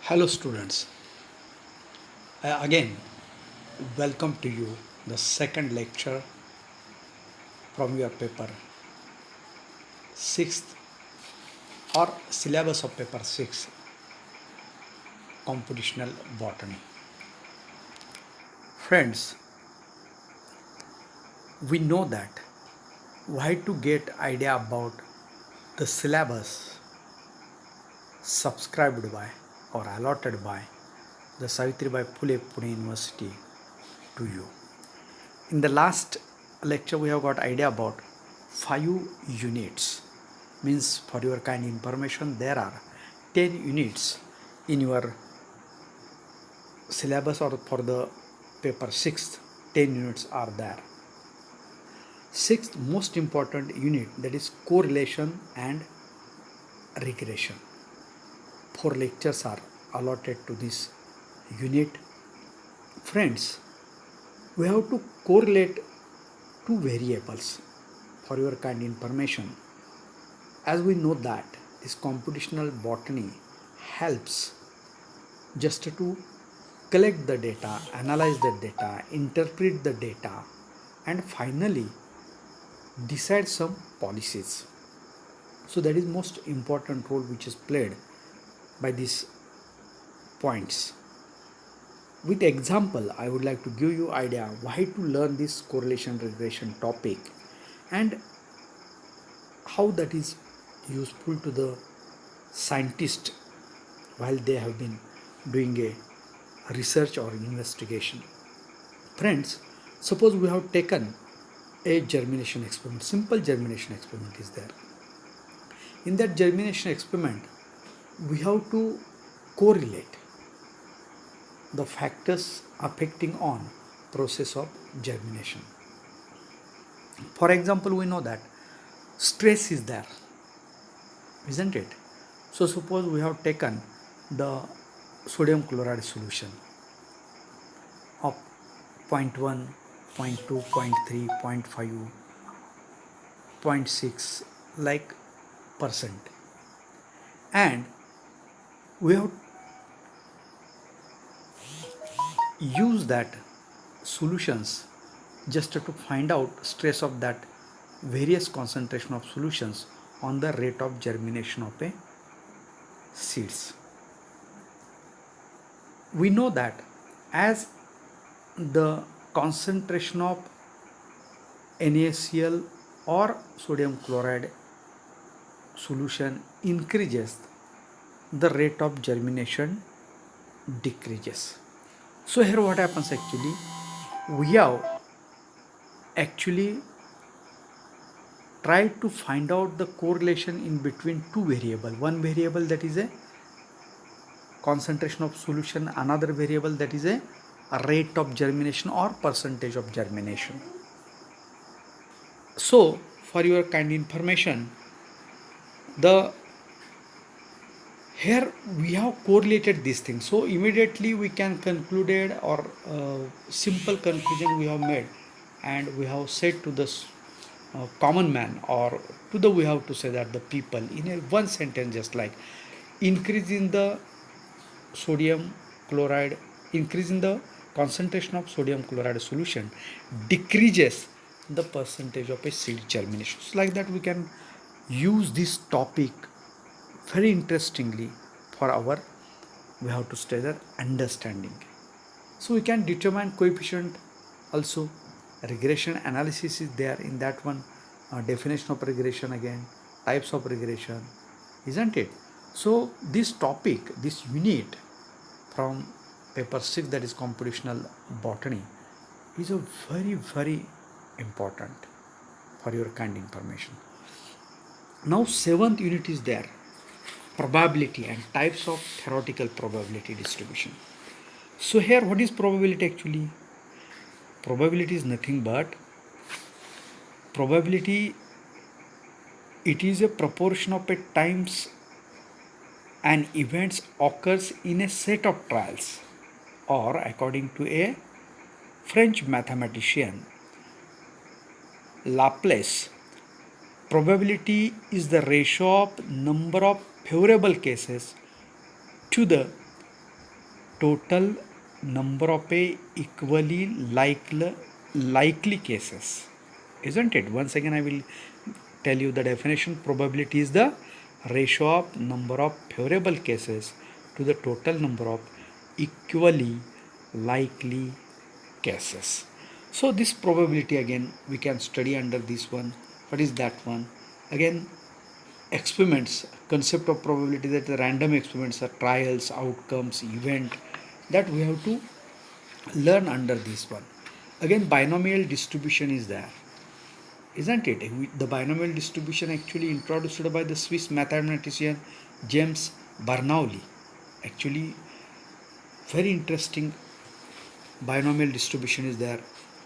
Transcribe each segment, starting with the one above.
Hello, students. Again, welcome to you the second lecture from your paper 6th or syllabus of paper 6 computational botany. Friends, we know that why to get idea about the syllabus subscribed by or allotted by the Savitribai Phule Pune University to you. In the last lecture, we have got idea about 5 units. Means for your kind information, there are 10 units in your syllabus or for the paper 6th. 10 units are there. Sixth most important unit, that is correlation and regression. 4 lectures are allotted to this unit. Friends, we have to correlate two variables for your kind information. As we know that this computational botany helps just to collect the data, analyze the data, interpret the data, and finally decide some policies. So that is most important role which is played by these points. With example, I would like to give you idea why to learn this correlation regression topic and how that is useful to the scientist while they have been doing a research or investigation. Friends, suppose we have taken a germination experiment. Simple germination experiment is there. In that germination experiment, we have to correlate the factors affecting on process of germination. For example, we know that stress is there, isn't it? So suppose we have taken the sodium chloride solution of 0.1, 0.2, 0.3, 0.5, 0.6 like percent, and we have used that solutions just to find out stress of that various concentration of solutions on the rate of germination of a seeds. We know that as the concentration of NaCl or sodium chloride solution increases, the rate of germination decreases. So here what happens actually, we have actually tried to find out the correlation in between two variables. One variable that is a concentration of solution, another variable that is a rate of germination or percentage of germination. So for your kind information, the here we have correlated these things, so immediately we can concluded or simple conclusion we have made, and we have said to this common man, or to the, we have to say that the people in a one sentence, just like increase in the sodium chloride, increase in the concentration of sodium chloride solution decreases the percentage of a seed germination. So like that we can use this topic very interestingly for our, we have to stay there understanding. So we can determine coefficient also. Regression analysis is there in that one. Definition of regression, again types of regression, isn't it? So this topic, this unit from paper 6, that is computational botany, is a very important for your kind information. Now 7th unit is there, probability and types of theoretical probability distribution. So here what is probability actually? Probability is nothing but probability, it is a proportion of a times an event occurs in a set of trials, or according to a French mathematician Laplace, probability is the ratio of number of favorable cases to the total number of a equally likely cases, isn't it? Once again I will tell you the definition. Probability is the ratio of number of favorable cases to the total number of equally likely cases. So this probability again we can study under this one. What is that one? Again, experiments, concept of probability, that the random experiments are trials, outcomes, event, that we have to learn under this one. Again, binomial distribution is there, isn't it? The binomial distribution actually introduced by the Swiss mathematician James Bernoulli. Actually, very interesting binomial distribution is there.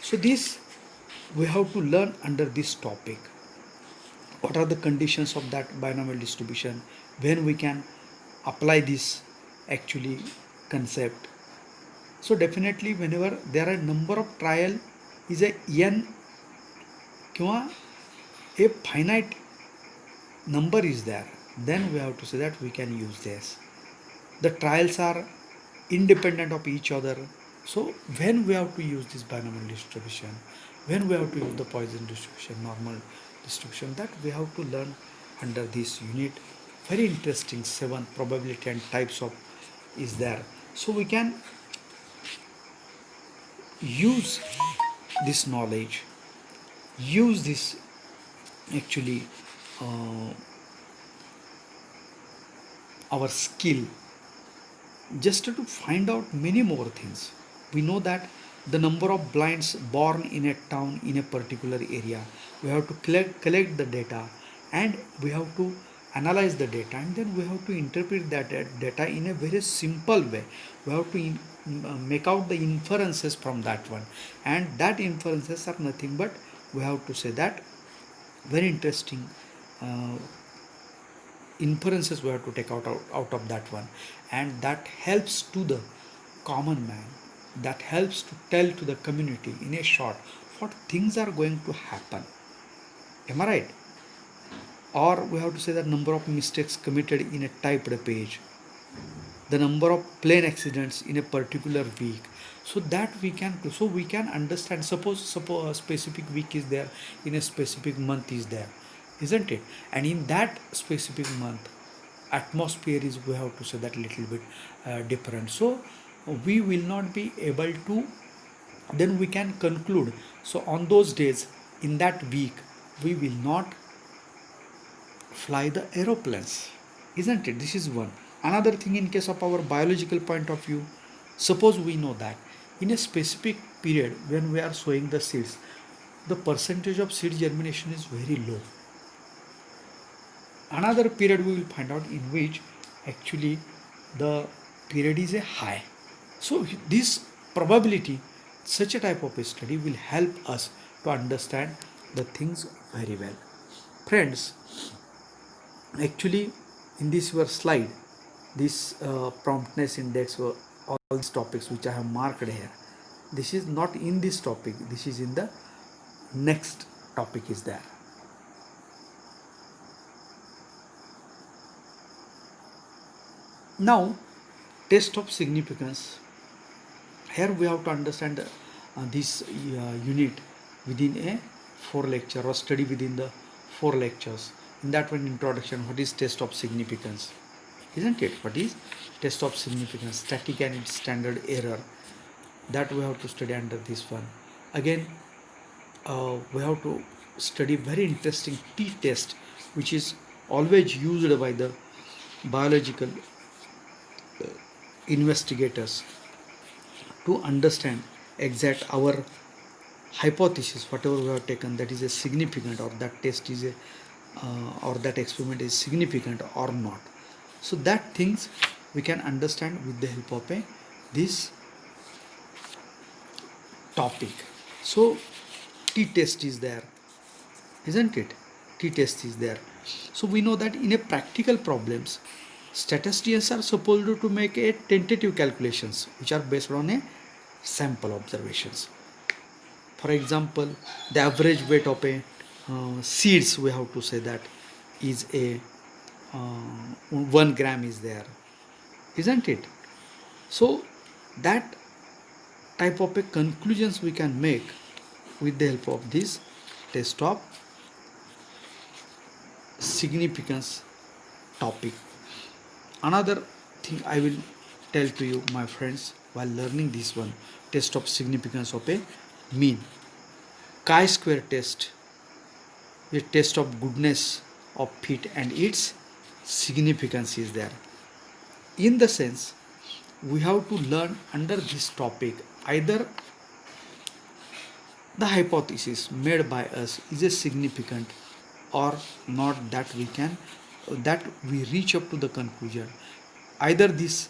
So this we have to learn under this topic. What are the conditions of that binomial distribution? When we can apply this actually concept? So definitely whenever there are number of trial is a n किंवा a finite number is there, then we have to say that we can use this. The trials are independent of each other. So when we have to use this binomial distribution, when we have to use the Poisson distribution, normal distribution, that we have to learn under this unit. Very interesting, 7 probability and types of is there. So we can use this knowledge, use this actually our skill just to find out many more things. We know that the number of blinds born in a town in a particular area, we have to collect the data, and we have to analyze the data, and then we have to interpret that data in a very simple way. We have to make out the inferences from that one, and that inferences are nothing but we have to say that very interesting inferences we have to take out of that one, and that helps to the common man, that helps to tell to the community in a short what things are going to happen. Am I right? Or we have to say that number of mistakes committed in a typed page, the number of plane accidents in a particular week, so that we can do. So we can understand, suppose a specific week is there, in a specific month is there, isn't it? And in that specific month atmosphere is, we have to say that little bit different. So we will not be able to, then we can conclude, so on those days in that week we will not fly the aeroplanes, isn't it? This is one. Another thing, in case of our biological point of view, suppose we know that in a specific period when we are sowing the seeds, the percentage of seed germination is very low. Another period we will find out in which actually the period is a high. So this probability, such a type of a study will help us to understand the things very well. Friends, actually in this your slide, this promptness index, or all these topics which I have marked here, this is not in this topic, this is in the next topic is there. Now, test of significance. Here we have to understand this unit within a 4 lecture, or study within the 4 lectures. In that one, introduction, what is test of significance, isn't it? What is test of significance, static and its standard error, that we have to study under this one. Again, we have to study very interesting t-test, which is always used by the biological investigators to understand exact our hypothesis, whatever we have taken, that is a significant, or that test is a or that experiment is significant or not. So that things we can understand with the help of this topic. So t-test is there, isn't it? T-test is there. So we know that in a practical problems, statisticians are supposed to make a tentative calculations which are based on a sample observations. For example, the average weight of a seeds, we have to say that is a 1 gram is there, isn't it? So that type of a conclusions we can make with the help of this test of significance topic. Another thing I will tell to you, my friends, while learning this one, test of significance of a mean. Chi-square test, a test of goodness of fit and its significance is there. In the sense, we have to learn under this topic either the hypothesis made by us is a significant or not, that we reach up to the conclusion either this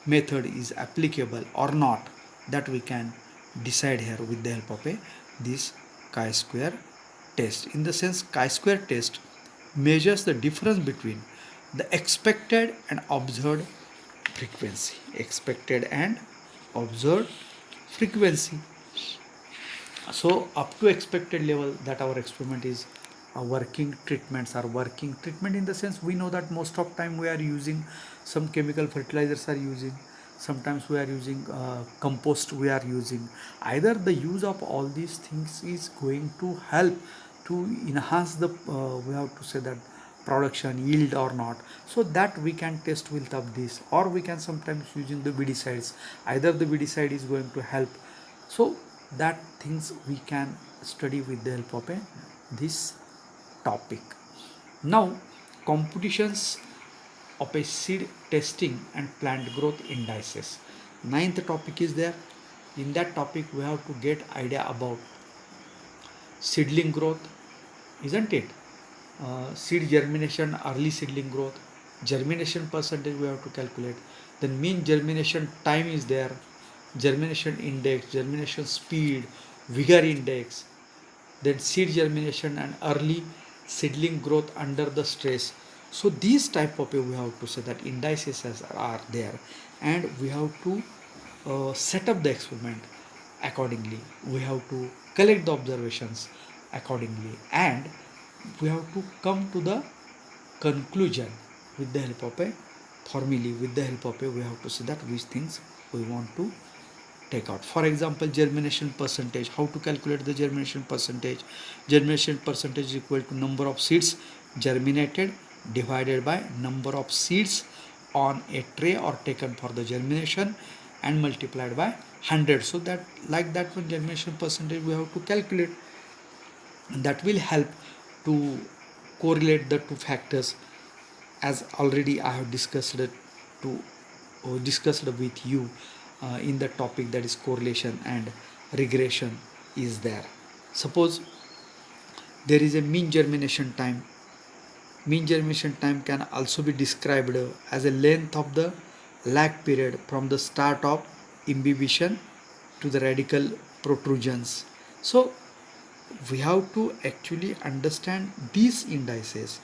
method is applicable or not, that we can decide here with the help of a this chi-square test. In the sense, chi-square test measures the difference between the expected and observed frequency. Expected and observed frequency. So up to expected level that our experiment is working, treatments are working. Treatment in the sense, we know that most of time we are using some chemical fertilizers are using, sometimes we are using compost we are using. Either the use of all these things is going to help to enhance the we have to say that production yield or not, so that we can test with of this, or we can sometimes using the weedicides, either the weedicide is going to help. So that things we can study with the help of this topic. Now, competitions of a seed testing and plant growth indices. Ninth topic is there. In that topic, we have to get idea about seedling growth, isn't it? Seed germination, early seedling growth, germination percentage we have to calculate. Then mean germination time is there, germination index, germination speed, vigor index, then seed germination and early seedling growth under the stress. So these type of we have to say that indices are there, and we have to set up the experiment accordingly. We have to collect the observations accordingly, and we have to come to the conclusion with the help of a formulae, with the help of a we have to say that which things we want to take out. For example, germination percentage. How to calculate the germination percentage? Germination percentage is equal to number of seeds germinated divided by number of seeds on a tray or taken for the germination and multiplied by 100. So that like that one germination percentage we have to calculate. That will help to correlate the two factors, as already I have discussed it to discussed with you in the topic, that is correlation and regression is there. Suppose there is a mean germination time. Mean germination time can also be described as a length of the lag period from the start of imbibition to the radical protrusions. So we have to actually understand these indices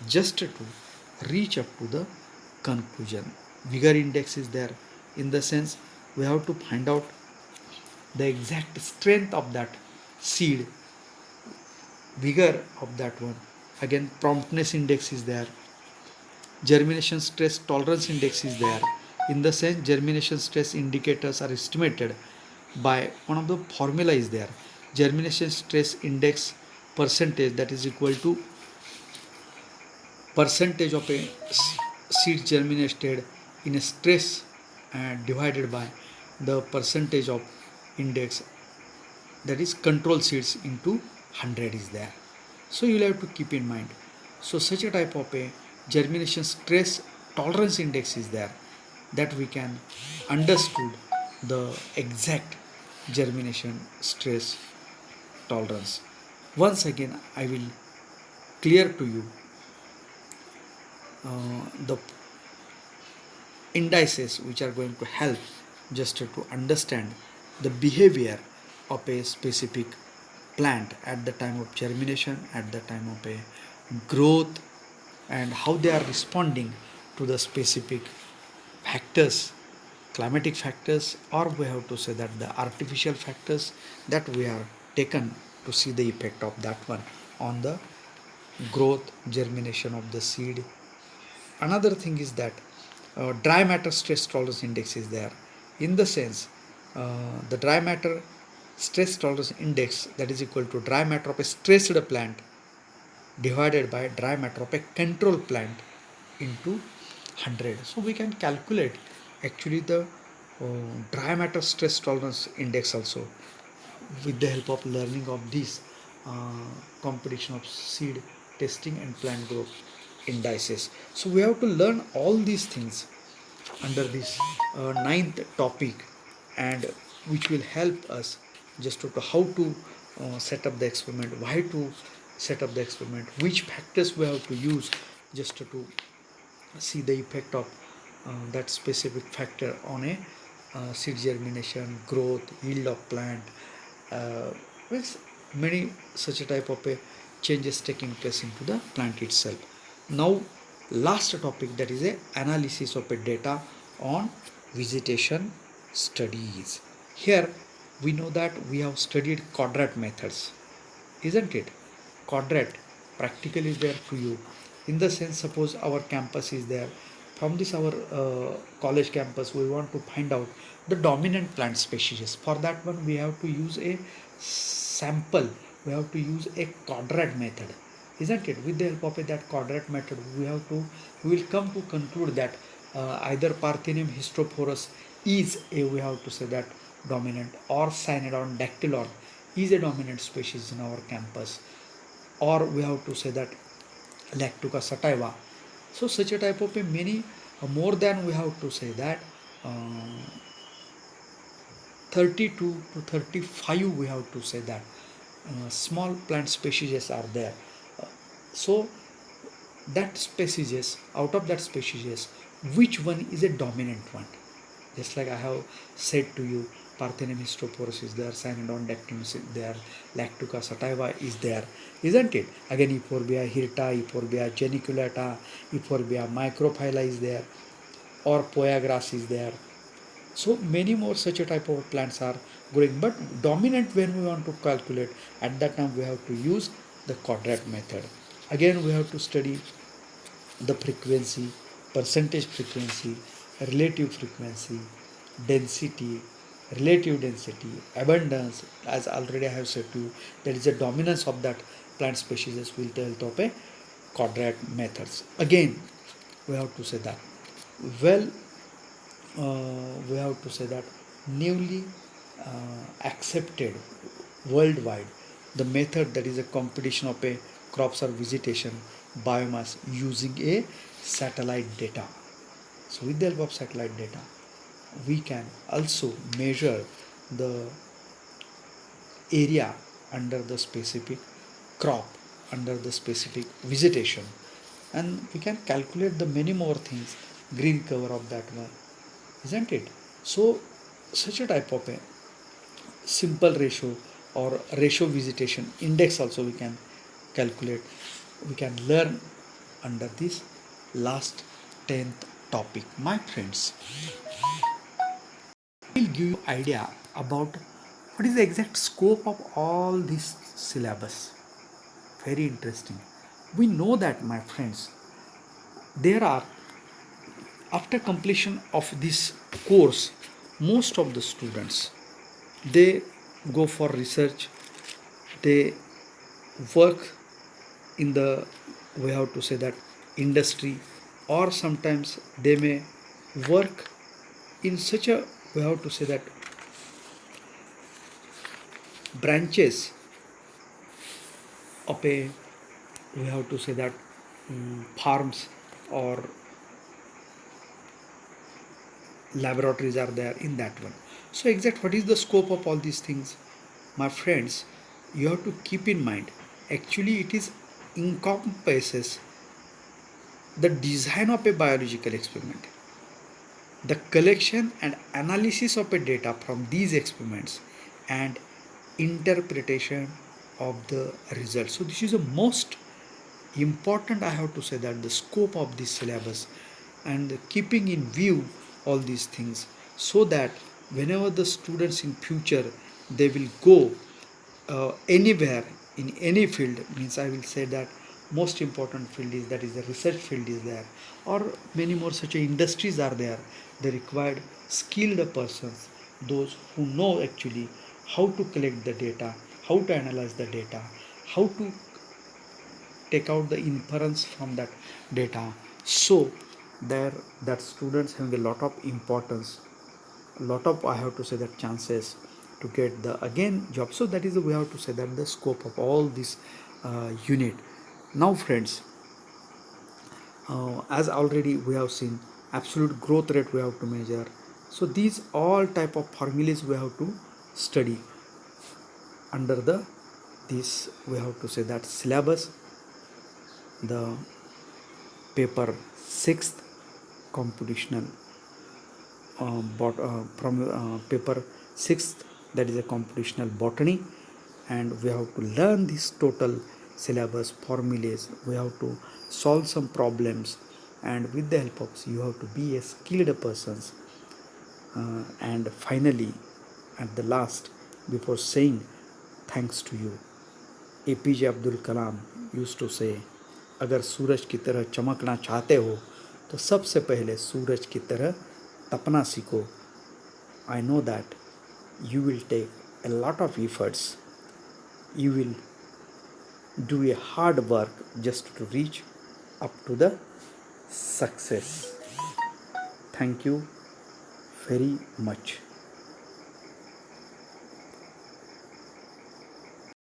just to reach up to the conclusion. Vigor index is there. In the sense, we have to find out the exact strength of that seed, vigor of that one. Again, promptness index is there. Germination stress tolerance index is there. In the sense, germination stress indicators are estimated by one of the formula is there. Germination stress index percentage, that is equal to percentage of a seed germinated in a stress and divided by the percentage of index, that is control seeds into 100 is there. So you will have to keep in mind. So such a type of a germination stress tolerance index is there, that we can understood the exact germination stress tolerance. Once again I will clear to you the indices which are going to help just to understand the behavior of a specific plant at the time of germination, at the time of a growth, and how they are responding to the specific factors, climatic factors, or we have to say that the artificial factors that we are taken to see the effect of that one on the growth, germination of the seed. Another thing is that dry matter stress tolerance index is there. In the sense, the dry matter stress tolerance index, that is equal to dry matter of a stressed plant divided by dry matter of a control plant into 100. So we can calculate actually the dry matter stress tolerance index also with the help of learning of this competition of seed testing and plant growth indices. So we have to learn all these things under this ninth topic, and which will help us just to how to set up the experiment, why to set up the experiment, which factors we have to use just to see the effect of that specific factor on a seed germination, growth, yield of plant, with many such a type of a changes taking place into the plant itself. Now, last topic, that is a analysis of a data on vegetation studies. Here we know that we have studied quadrat methods, isn't it? Quadrat practically is there to you, in the sense, suppose our campus is there. From this our college campus, we want to find out the dominant plant species. For that one, we have to use a sample, we have to use a quadrat method, isn't it? With the help of that quadrat method, we will come to conclude that either Parthenium hysterophorus is a, we have to say that, dominant, or Cynodon dactylon is a dominant species in our campus, or we have to say that Lactuca sativa. So such a type of a many more than, we have to say that, 32 to 35, we have to say that small plant species are there. So that species, out of that species, which one is a dominant one? Just like I have said to you, Parthenium hysterophorus is there, Cynodon dactylon is there, Lactuca sativa is there, isn't it? Again, Euphorbia hirta, Euphorbia geniculata, Euphorbia microphylla is there, or Poya grass is there. So many more such a type of plants are growing, but dominant, when we want to calculate, at that time we have to use the quadrat method. Again, we have to study the frequency, percentage frequency, relative frequency, density, relative density, abundance. As already I have said to you, there is a dominance of that plant species with the help of a quadrat methods. Again, we have to say that, well, we have to say that newly accepted worldwide the method, that is a competition of a crops or vegetation biomass using a satellite data. So with the help of satellite data, we can also measure the area under the specific crop, under the specific vegetation, and we can calculate the many more things, green cover of that one, isn't it? So such a type of a simple ratio or ratio vegetation index also we can calculate, we can learn under this last 10th topic. My friends, I will give you idea about what is the exact scope of all this syllabus. Very interesting. We know that, my friends, there are, after completion of this course, most of the students, they go for research, they work in the, we have to say that, industry, or sometimes they may work in such a, we have to say that, branches of a, we have to say that, farms or laboratories are there in that one. So exact what is the scope of all these things, my friends, you have to keep in mind, actually it is encompasses the design of a biological experiment, the collection and analysis of a data from these experiments, and interpretation of the results. So this is the most important, I have to say that, the scope of this syllabus, and keeping in view all these things, so that whenever the students in future they will go anywhere in any field, means I will say that most important field is, that is the research field is there, or many more such industries are there. They required skilled persons, those who know actually how to collect the data, how to analyze the data, how to take out the inference from that data. So there, that students having a lot of importance, lot of, I have to say, that chances to get the again job. So that is the, we have to say that the scope of all this unit. Now friends, as already we have seen, absolute growth rate we have to measure. So these all type of formulas we have to study under the this, we have to say that syllabus, the paper 6th computational from paper 6th, that is a computational botany. And we have to learn this total syllabus formulas, we have to solve some problems, and with the help of, you have to be a skilled persons. And finally, at the last, before saying thanks to you, APJ Abdul Kalam use to say, अगर सूरज की तरह चमकना चाहते हो तो सबसे पहले सूरज की तरह तपना सीखो. I know that you will take a lot of efforts, you will do a hard work just to reach up to the success. Thank you very much.